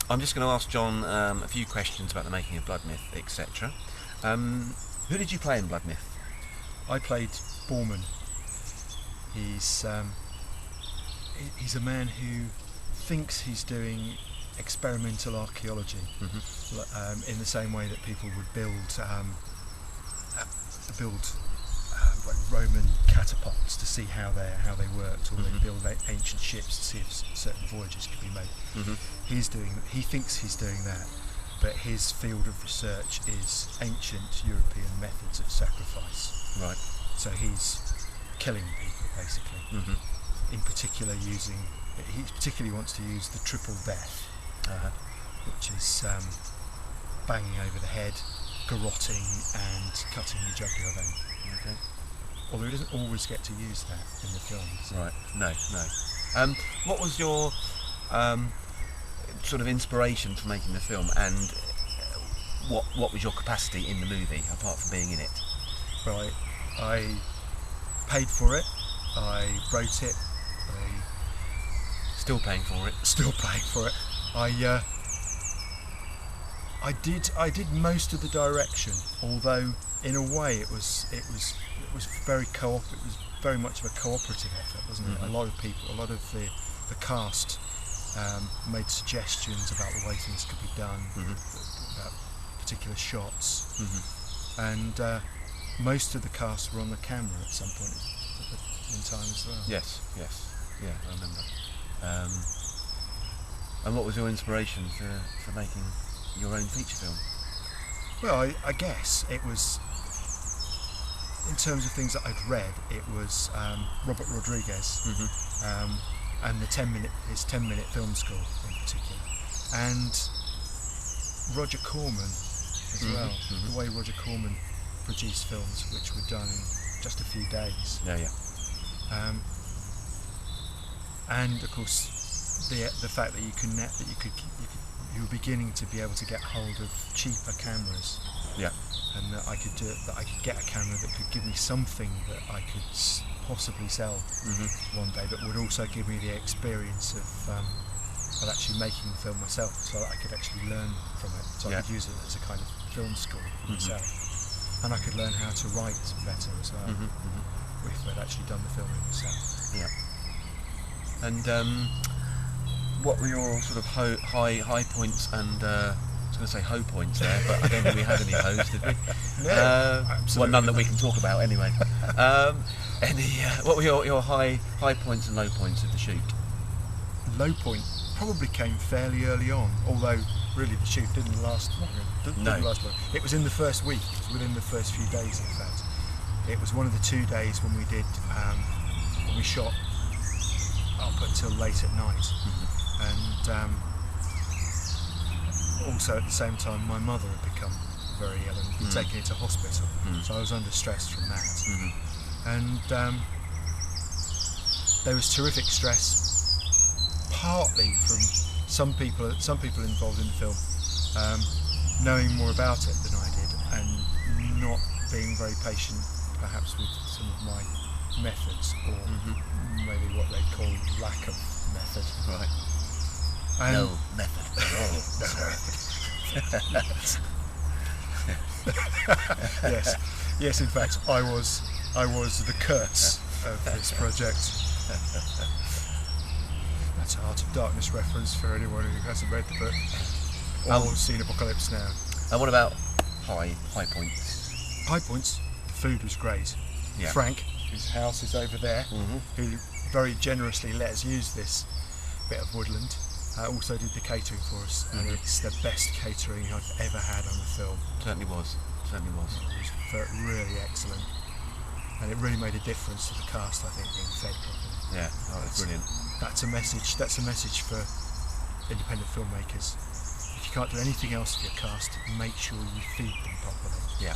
I'm just going to ask John a few questions about the making of Bloodmyth, etc. Who did you play in Bloodmyth? I played Borman. He's a man who thinks he's doing experimental archaeology, in the same way that people would build like Roman catapults to see how they worked, or they build ancient ships to see if certain voyages could be made. He thinks he's doing that, but his field of research is ancient European methods of sacrifice. Right. So he's killing people basically. In particular, he particularly wants to use the triple death, which is banging over the head, garroting, and cutting the jugular vein. Okay. Although he doesn't always get to use that in the films. Right. No. What was your sort of inspiration for making the film, and what was your capacity in the movie apart from being in it? Right. I paid for it. I wrote it. Still paying for it. Still paying for it. I did most of the direction, although in a way it was very it was very much of a cooperative effort, wasn't it? A lot of people, a lot of the cast made suggestions about the way things could be done, about particular shots, and most of the cast were on the camera at some point in time as well. Yes, yeah, I remember. And what was your inspiration for making your own feature film? Well, I guess it was, in terms of things that I'd read, it was Robert Rodriguez and his 10-minute film score in particular, and Roger Corman as well. The way Roger Corman produced films, which were done in just a few days. Yeah. And of course, the fact that you were beginning to be able to get hold of cheaper cameras. Yeah. And that I could get a camera that could give me something that I could possibly sell one day, but would also give me the experience of actually making the film myself, so that I could actually learn from it. So I could use it as a kind of film school for myself, and I could learn how to write better as well if I'd actually done the filming myself. Yeah. And what were your sort of high points and I was going to say ho points there, but I don't think we had any hoes, did we? No, absolutely. Well, none that we can talk about anyway. What were your high points and low points of the shoot? Low point probably came fairly early on, although really the shoot didn't last long. It was in the first week. It was within the first few days, in fact. It was one of the 2 days when we shot up until late at night, and also at the same time my mother had become very ill and been taken into hospital, so I was under stress from that, and there was terrific stress, partly from some people involved in the film knowing more about it than I did, and not being very patient perhaps with some of my methods, or maybe what they call lack of method. Right. And no method at all. Yes. In fact, I was the curse of this project. That's a Heart of Darkness reference for anyone who hasn't read the book or seen Apocalypse Now. And what about high points? High points. The food was great. Yeah. Frank, whose house is over there, who very generously let us use this bit of woodland, also did the catering for us, and it's the best catering I've ever had on a film. Certainly was. It was really excellent, and it really made a difference to the cast, I think, being fed properly. Yeah, that's brilliant. That's a message for independent filmmakers. If you can't do anything else for your cast, make sure you feed them properly. Yeah.